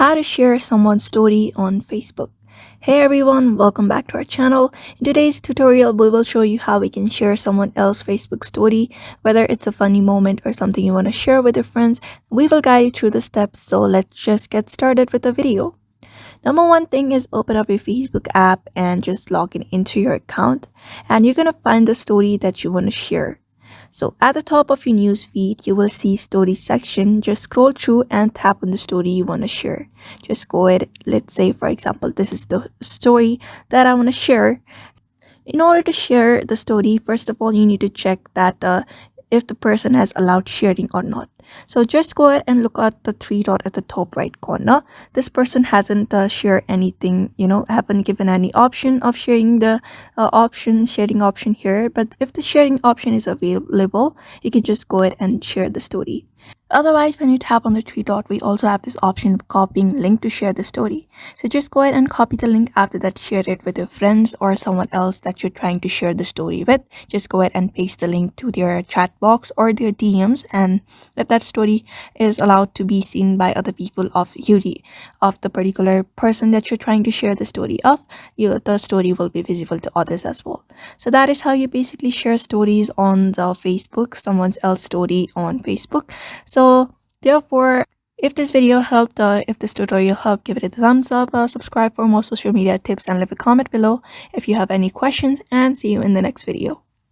How to share someone's story on Facebook. Hey everyone, welcome back to our channel. In today's tutorial, we will show you how we can share someone else's Facebook story, whether it's a funny moment or something you want to share with your friends. We will guide you through the steps, so let's just get started with the video. Number one thing is open up your Facebook app and just log in into your account, and you're gonna find the story that you want to share. So at the top of your news feed, you will see story section. Just scroll through and tap on the story you want to share. Just go ahead. Let's say, for example, this is the story that I want to share. In order to share the story, first of all, you need to check that if the person has allowed sharing or not. So just go ahead and look at the three dot at the top right corner. This person hasn't shared anything, haven't given any option of sharing the sharing option here. But if the sharing option is available, you can just go ahead and share the story. Otherwise, when you tap on the three dot, we also have this option of copying link to share the story. So just go ahead and copy the link. After that, share it with your friends or someone else that you're trying to share the story with. Just go ahead and paste the link to their chat box or their DMs, and if that story is allowed to be seen by other people of the particular person that you're trying to share the story of, the story will be visible to others as well. So that is how you basically share stories on the Facebook, someone else's story on Facebook. So therefore, if this video helped, if this tutorial helped, give it a thumbs up, subscribe for more social media tips, and leave a comment below if you have any questions, and see you in the next video.